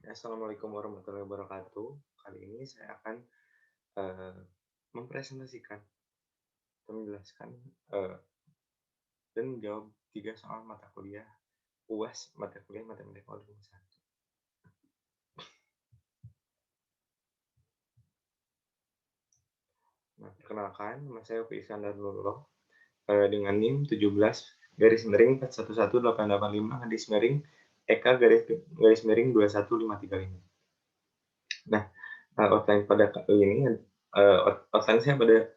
Assalamualaikum warahmatullahi wabarakatuh. Kali ini saya akan eh, mempresentasikan atau menjelaskan eh, dan menjawab 3 soal mata kuliah UAS mata kuliah Matematika Modul 1. Nah, perkenalkan, nama saya Opi Iskandar Nurullah dengan NIM 17 garis miring 411885 garis miring Eka garis miring 21535. Nah, outline pada kali ini outline saya pada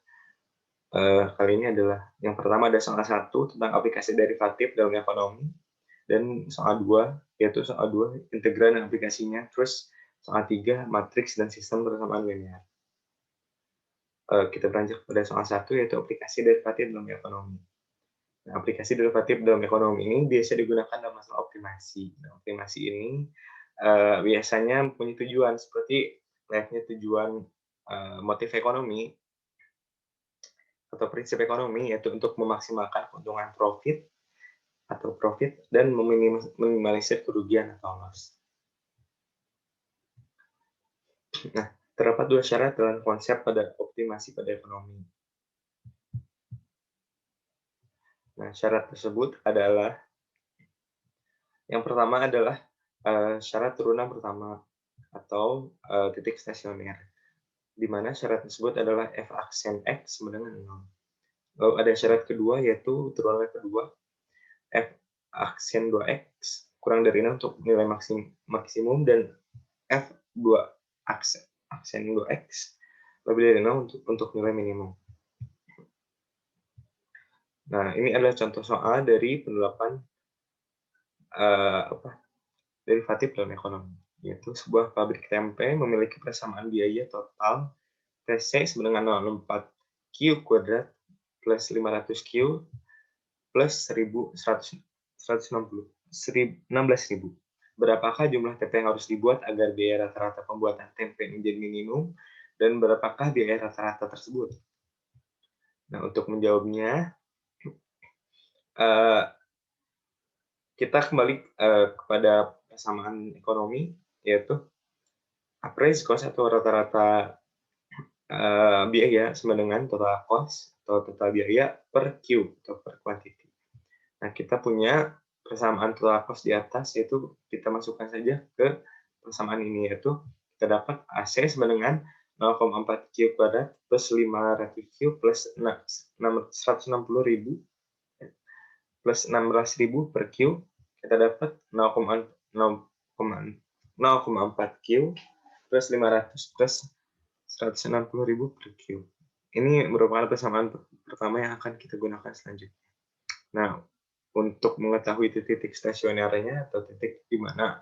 kali ini adalah yang pertama ada soal 1 tentang aplikasi derivatif dalam ekonomi, dan soal 2 yaitu soal 2 integral dan aplikasinya, terus soal 3 matriks dan sistem persamaan linear. Kita beranjak pada soal 1 yaitu aplikasi derivatif dalam ekonomi. Nah, aplikasi derivatif dalam ekonomi ini biasa digunakan dalam masalah optimasi. Nah, optimasi ini biasanya mempunyai tujuan seperti layaknya tujuan motif ekonomi atau prinsip ekonomi, yaitu untuk memaksimalkan keuntungan profit dan meminimalisir kerugian atau loss. Nah, terdapat 2 syarat dalam konsep pada optimasi pada ekonomi. Nah, syarat tersebut adalah yang pertama adalah syarat turunan pertama atau titik stasioner, di mana syarat tersebut adalah f aksen x sama dengan 0. Lalu ada syarat kedua yaitu turunan kedua f aksen 2x kurang dari 0 untuk nilai maksimum dan f 2 aksen 2x lebih dari 0 untuk nilai minimum. Nah, ini adalah contoh soal dari penerapan derivatif dalam ekonomi, yaitu sebuah pabrik tempe memiliki persamaan biaya total TC sama dengan 0,4 Q kuadrat plus 500 Q plus 16.000. Berapakah jumlah tempe yang harus dibuat agar biaya rata-rata pembuatan tempe menjadi minimum, dan berapakah biaya rata-rata tersebut? Nah, untuk menjawabnya, kita kembali kepada persamaan ekonomi, yaitu average cost atau rata-rata biaya sama dengan total cost atau total biaya per Q atau per quantity. Nah, kita punya persamaan total cost di atas, yaitu kita masukkan saja ke persamaan ini, yaitu kita dapat AC sama dengan 0,4 Q kuadrat plus 500 Q plus 160.000 plus 16.000 per Q, kita dapat 0,4 Q plus 500 plus 160.000 per Q. Ini merupakan persamaan pertama yang akan kita gunakan selanjutnya. Nah, untuk mengetahui titik stasionernya atau titik di mana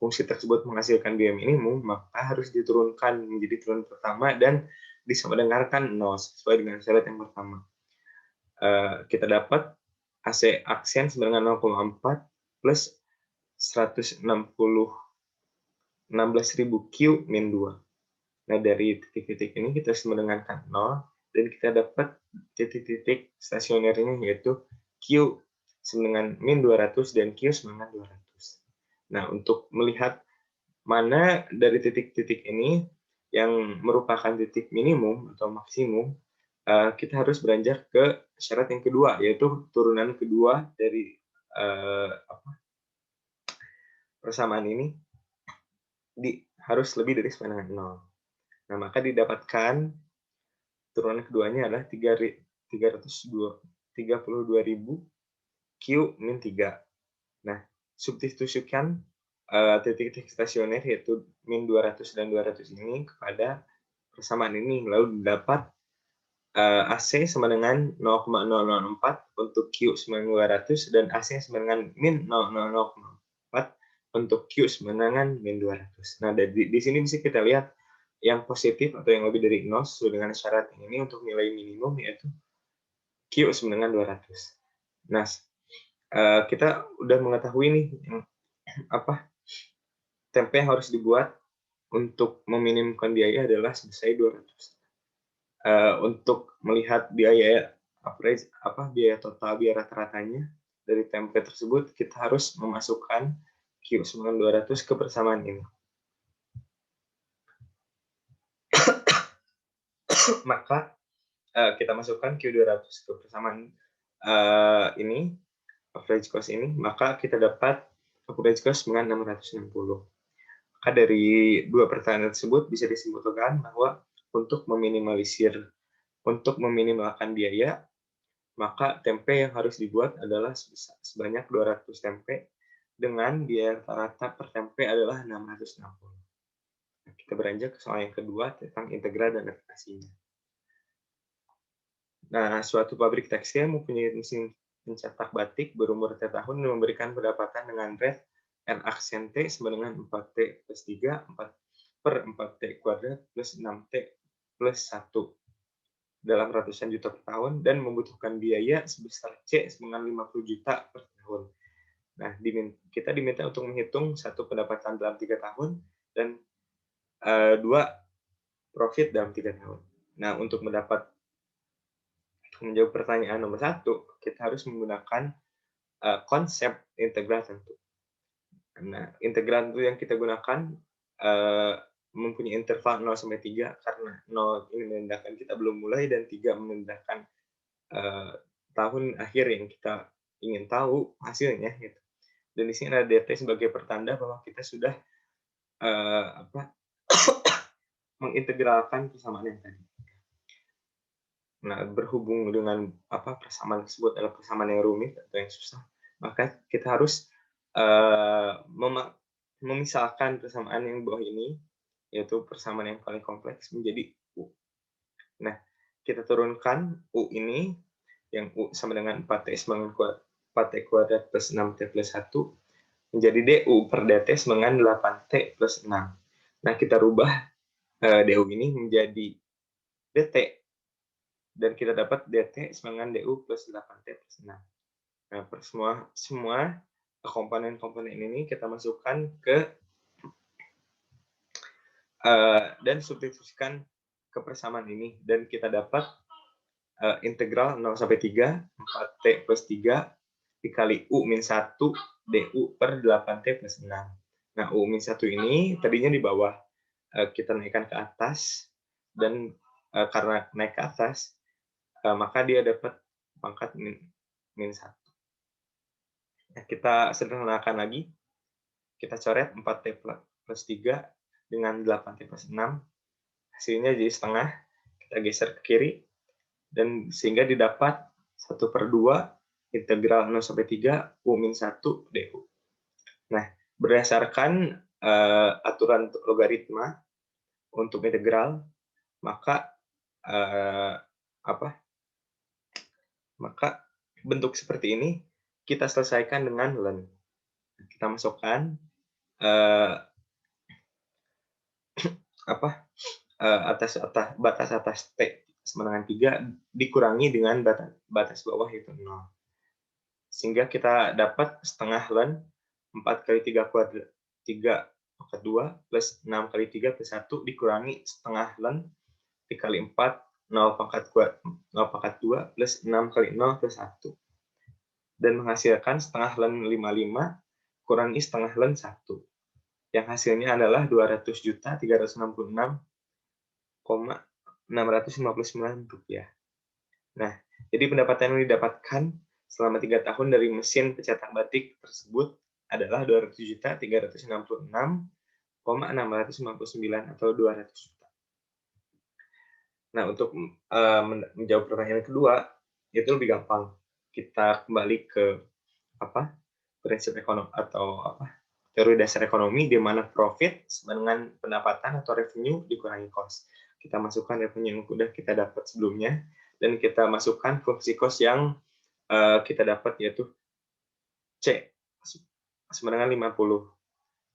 fungsi tersebut menghasilkan biaya minimum, maka harus diturunkan menjadi turunan pertama dan disamadenggarkan 0 sesuai dengan syarat yang pertama. Kita dapat AC aksen sama dengan 0,4 plus 16.000 Q min 2. Nah, dari titik-titik ini kita mendengarkan 0 dan kita dapat titik-titik stasionernya, yaitu Q sama dengan min 200 dan Q sama dengan 200. Nah, untuk melihat mana dari titik-titik ini yang merupakan titik minimum atau maksimum, kita harus beranjak ke syarat yang kedua, yaitu turunan kedua dari persamaan ini harus lebih dari sama dengan 0. Nah, maka didapatkan turunan keduanya adalah 32.000 Q min 3. Nah, substitusikan titik-titik stasioner yaitu min 200 dan 200 ini kepada persamaan ini, lalu dapat AC sama dengan 0,004 untuk Q sama dengan 200 dan AC sama dengan min 0,004 untuk Q sama dengan min 200. Nah, di sini bisa kita lihat yang positif atau yang lebih dari 0 sesuai dengan syarat ini untuk nilai minimum, yaitu Q sama dengan 200. Nah, kita udah mengetahui nih tempe yang harus dibuat untuk meminimumkan biaya adalah sebesar 200. Untuk melihat biaya biaya total, biaya rata-ratanya dari tempe tersebut, kita harus memasukkan Q sama dengan 200 ke persamaan ini. Maka kita masukkan Q200 ke persamaan ini, average cost ini, maka kita dapat average cost dengan 660. Maka dari dua pertanyaan tersebut bisa disimpulkan bahwa untuk meminimalkan biaya, maka tempe yang harus dibuat adalah sebanyak 200 tempe dengan biaya rata-rata per tempe adalah 660. Nah, kita beranjak ke soal yang kedua tentang integral dan aplikasinya. Nah, suatu pabrik tekstil mempunyai mesin pencetak batik berumur 3 tahun dan memberikan pendapatan dengan rate N aksen T sama dengan 4T plus 3, 4 per 4T kuadrat plus 6T plus 1 dalam ratusan juta per tahun dan membutuhkan biaya sebesar C dengan 50 juta per tahun. Nah, kita diminta untuk menghitung satu pendapatan dalam 3 tahun dan dua profit dalam 3 tahun. Nah, untuk menjawab pertanyaan nomor 1, kita harus menggunakan konsep integral tentu. Nah, integral itu yang kita gunakan mempunyai interval 0 sampai 3 karena 0 ini menandakan kita belum mulai dan 3 menandakan tahun akhir yang kita ingin tahu hasilnya gitu. Dan di sini ada dt sebagai pertanda bahwa kita sudah mengintegralkan persamaan yang tadi. Nah, berhubung dengan persamaan tersebut adalah persamaan yang rumit atau yang susah, maka kita harus memisalkan persamaan yang bawah ini, yaitu persamaan yang paling kompleks menjadi U. Nah, kita turunkan U ini, yang U sama dengan 4T kuadrat plus 6T plus 1, menjadi DU per DT sama dengan 8T plus 6. Nah, kita rubah DU ini menjadi DT, dan kita dapat DT sama dengan DU plus 8T plus 6. Nah, semua komponen-komponen ini kita masukkan ke dan substitusikan ke persamaan ini, dan kita dapat integral 0 sampai 3, 4T plus 3 dikali U min 1 DU per 8T plus 6. Nah, U min 1 ini tadinya di bawah, kita naikkan ke atas, dan karena naik ke atas, maka dia dapat pangkat min 1. Nah, kita sederhanakan lagi, kita coret 4T plus 3 dengan 8T plus 6, hasilnya jadi setengah, kita geser ke kiri, dan sehingga didapat 1/2 integral 0 sampai 3 U min 1 DU. Nah, berdasarkan aturan logaritma untuk integral, maka bentuk seperti ini kita selesaikan dengan len. Kita masukkan batas atas T sama dengan 3 dikurangi dengan batas bawah yaitu 0. Sehingga kita dapat setengah len 4 kali 3 kuadrat 3 pangkat 2 plus 6 kali 3 plus 1 dikurangi setengah len dikali 4 0 pangkat 2 plus 6 kali 0 plus 1. Dan menghasilkan setengah len 55 kurangi setengah len 1. Yang hasilnya adalah 200.366,659 rupiah. Nah, jadi pendapatan yang didapatkan selama 3 tahun dari mesin pencetak batik tersebut adalah 200.366,699 atau 200 juta. Nah, untuk menjawab pertanyaan kedua, itu lebih gampang. Kita kembali ke prinsip ekonomi atau teori dasar ekonomi, di mana profit sama dengan pendapatan atau revenue dikurangi cost. Kita masukkan revenue yang sudah kita dapat sebelumnya, dan kita masukkan fungsi cost yang kita dapat, yaitu C sama dengan 50.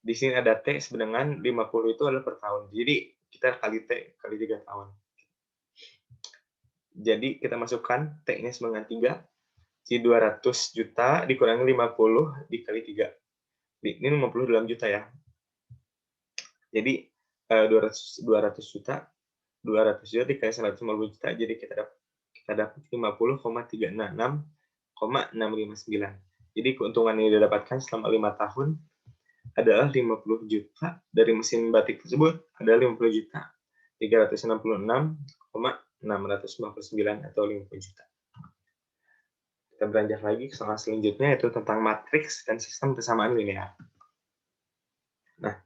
Di sini ada T sama dengan 50 itu adalah per tahun. Jadi kita kali T kali 3 tahun. Jadi kita masukkan T-nya sama dengan 3. Jadi 200 juta dikurangi 50 dikali 3. Ini 50 dalam juta ya. Jadi 200 juta dikali 150 juta, jadi kita dapat 50,366,659. Jadi keuntungan yang didapatkan selama 5 tahun adalah 50 juta, dari mesin batik tersebut adalah 50.366,699 atau 50 juta. Kita beranjak lagi ke soal selanjutnya, yaitu tentang matriks dan sistem persamaan linear. Nah,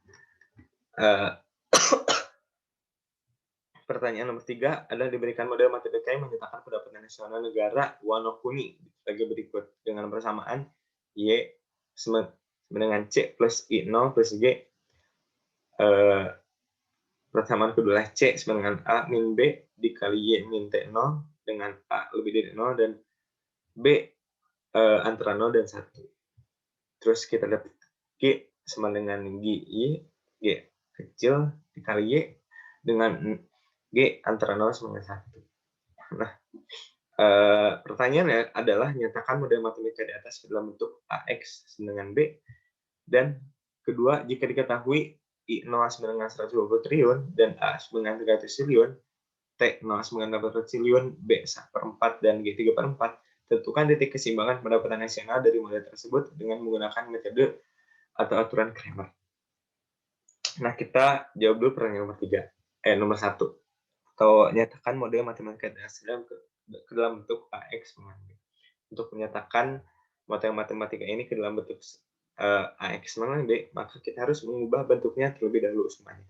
pertanyaan nomor 3 adalah diberikan model matematika yang menyatakan pendapatan nasional negara Wonokuni sebagai berikut dengan persamaan Y sama dengan C plus I0 plus G. Persamaan kedua adalah C sama dengan A min B dikali Y min T0 dengan A lebih dari 0 dan B antara 0 dan 1. Terus kita dapat G sama dengan G kecil dikali Y dengan G antara 0 sama dengan 1. Nah, pertanyaannya adalah nyatakan model matematika di atas dalam bentuk AX sama dengan B. Dan kedua, jika diketahui I0 sama dengan 120 triliun dan A sama dengan 300 triliun, T0 sama dengan 800 triliun, B 1/4 dan G 3/4, tentukan titik keseimbangan pendapatan nasional dari model tersebut dengan menggunakan metode atau aturan Cramer. Nah, kita jawab dulu pertanyaan nomor 1. Atau nyatakan model matematika dasar ke dalam bentuk AX sama B. Untuk menyatakan model matematika ini ke dalam bentuk AX sama B, maka kita harus mengubah bentuknya terlebih dahulu semuanya.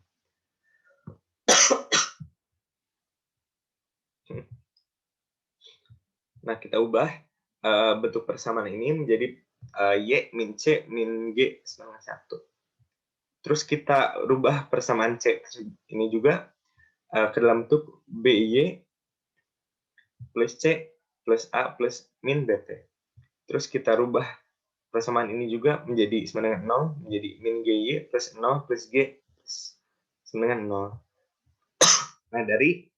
Nah, kita ubah bentuk persamaan ini menjadi Y min C min G sama 1. Terus kita rubah persamaan C ini juga ke dalam bentuk BY plus C plus A plus min BT. Terus kita rubah persamaan ini juga menjadi sama dengan 0, menjadi min GY plus 0 plus G sama dengan 0. Nah, dari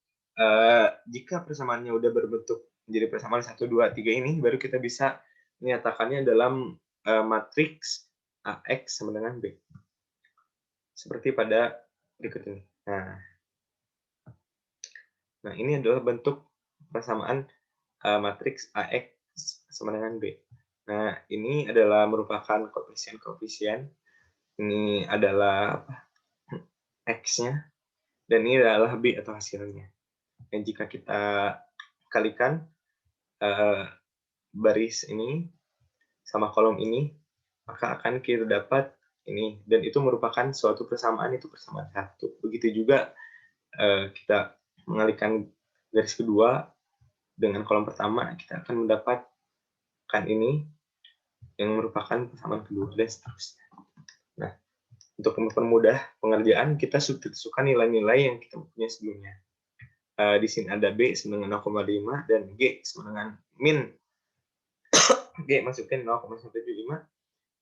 jika persamaannya udah berbentuk menjadi persamaan 1, 2, 3 ini, baru kita bisa menyatakannya dalam matriks AX sama dengan B. Seperti pada berikut ini. Nah, ini adalah bentuk persamaan matriks AX sama dengan B. Nah, ini adalah merupakan koefisien-koefisien. Ini adalah X-nya, dan ini adalah B atau hasilnya. Dan jika kita kalikan baris ini sama kolom ini, maka akan kita dapat ini. Dan itu merupakan suatu persamaan, itu persamaan 1. Begitu juga kita mengalihkan garis kedua dengan kolom pertama, kita akan mendapatkan ini yang merupakan persamaan kedua, dan seterusnya. Nah, untuk mempermudah pengerjaan, kita substitusikan nilai-nilai yang kita punya sebelumnya. Di sini ada B sama dengan 0,5 dan G sama dengan min G masukin 0,175,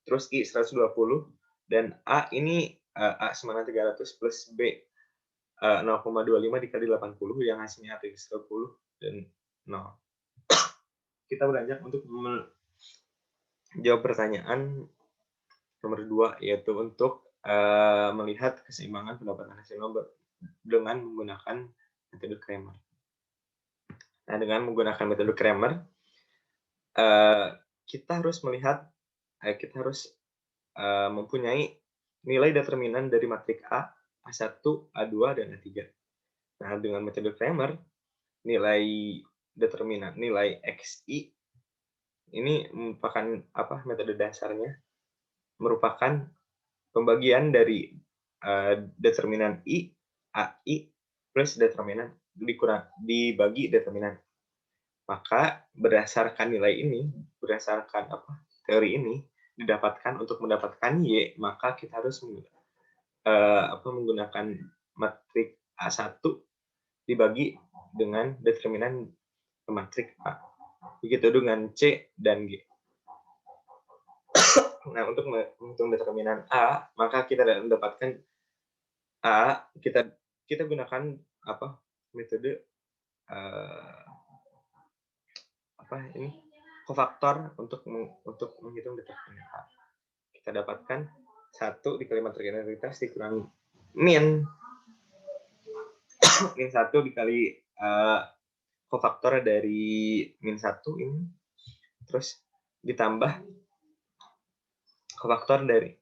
terus I 120 dan A ini A sama dengan 300 plus B 0,25 dikali 80 yang hasilnya 120 dan 0. Kita beranjak untuk menjawab pertanyaan nomor 2, yaitu untuk melihat keseimbangan pendapatan nasional dengan menggunakan metode Cramer. Nah, dengan menggunakan metode Cramer, kita harus melihat, kita harus mempunyai nilai determinan dari matriks A, A1, A2, dan A3. Nah, dengan metode Cramer, nilai determinan, nilai XI, ini merupakan metode dasarnya, merupakan pembagian dari determinan I, AI, plus determinan dibagi determinan. Maka berdasarkan nilai ini, berdasarkan teori ini, didapatkan untuk mendapatkan Y, maka kita harus menggunakan matriks A1 dibagi dengan determinan matriks A. Begitu dengan C dan G. Nah, untuk determinan A, maka kita mendapatkan A, kita gunakan metode kofaktor untuk menghitung determinan A. Kita dapatkan 1 dikali matriks identitas dikurangi min 1 dikali kofaktor dari min 1 ini, terus ditambah kofaktor dari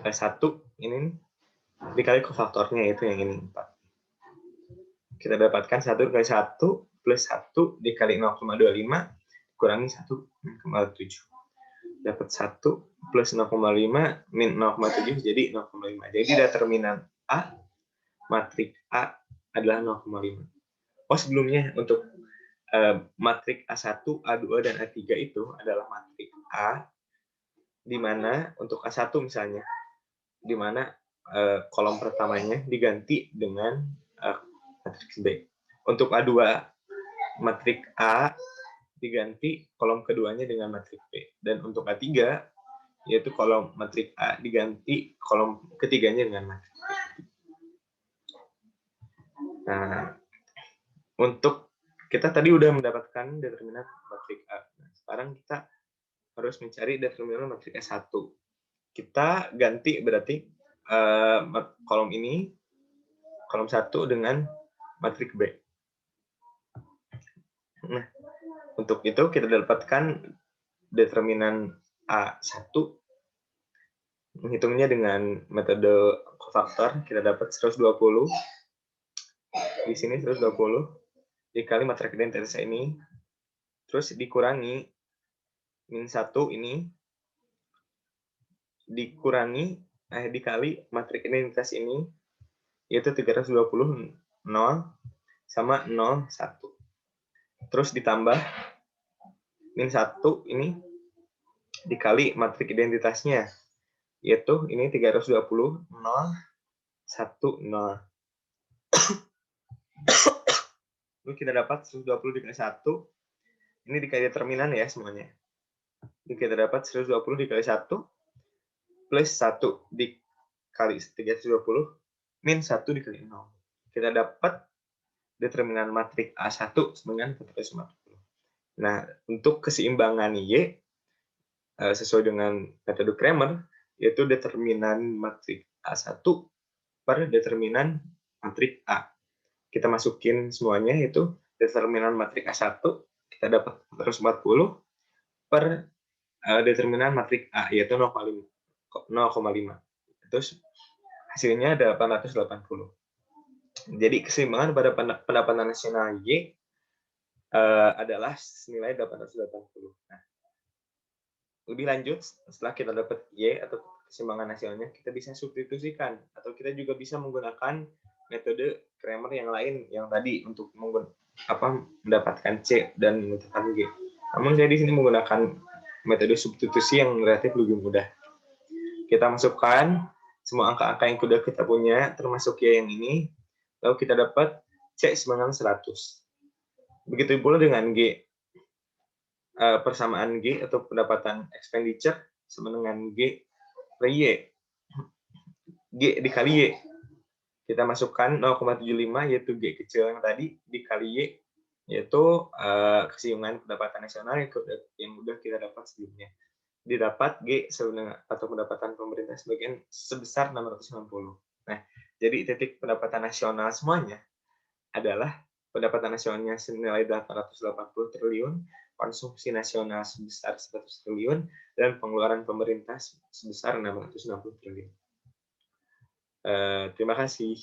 1 ini dikali kofaktornya, itu yang ini 4. Kita dapatkan 1 kali 1 plus 1 dikali 0,25 kurangi 1,7. Dapat 1 plus 0,5 min 0,7 jadi 0,5. Jadi determinan A, matrik A adalah 0,5. Oh, sebelumnya untuk matrik A1, A2, dan A3 itu adalah matrik A, di mana untuk A1 misalnya, di mana kolom pertamanya diganti dengan matriks B. Untuk A2, matrik A diganti kolom keduanya dengan matrik B. Dan untuk A3, yaitu kolom matrik A diganti kolom ketiganya dengan matrik B. Nah, untuk kita tadi udah mendapatkan determinan matrik A. Nah, sekarang kita harus mencari determinan matrik S1. Kita ganti berarti kolom ini, kolom 1 dengan matrik B. Nah, untuk itu kita dapatkan determinan A1. Menghitungnya dengan metode kofaktor, kita dapat 120. Di sini 120 dikali matrik identitas ini, terus dikurangi min 1 ini, dikali matrik identitas ini, yaitu 320 0 sama 0, 1. Terus ditambah min 1 ini dikali matrik identitasnya, yaitu ini 320 0, 1, 0. Lalu kita dapat 120 dikali 1, ini dikali determinan ya semuanya. Jadi kita dapat 120 dikali 1 plus 1 dikali 320 min 1 dikali 0. Kita dapat determinan matrik A1 dengan 450. Nah, untuk keseimbangan Y sesuai dengan metode Cramer, yaitu determinan matrik A1 per determinan matrik A. Kita masukin semuanya, yaitu determinan matrik A1, kita dapat 440 per determinan matrik A, yaitu 0,5. Terus hasilnya 880. Jadi keseimbangan pada pendapatan nasional Y adalah senilai 880. Nah, lebih lanjut, setelah kita dapat Y atau keseimbangan nasionalnya, kita bisa substitusikan, atau kita juga bisa menggunakan metode Cramer yang lain yang tadi untuk mendapatkan C dan menentukan G. Namun saya di sini menggunakan metode substitusi yang relatif lebih mudah. Kita masukkan semua angka-angka yang sudah kita punya, termasuk Y yang ini, lalu kita dapat C sebanyak 100. Begitu pula dengan G. Persamaan G atau pendapatan expenditure sama dengan G per Y. G dikali Y. Kita masukkan 0,75, yaitu G kecil yang tadi, dikali Y, yaitu keseimbangan pendapatan nasional yang sudah kita dapat sebelumnya. Didapat G atau pendapatan pemerintah sebesar 660. Nah, jadi titik pendapatan nasional semuanya adalah pendapatan nasionalnya senilai 880 triliun, konsumsi nasional sebesar 100 triliun, dan pengeluaran pemerintah sebesar 660 triliun. Terima kasih.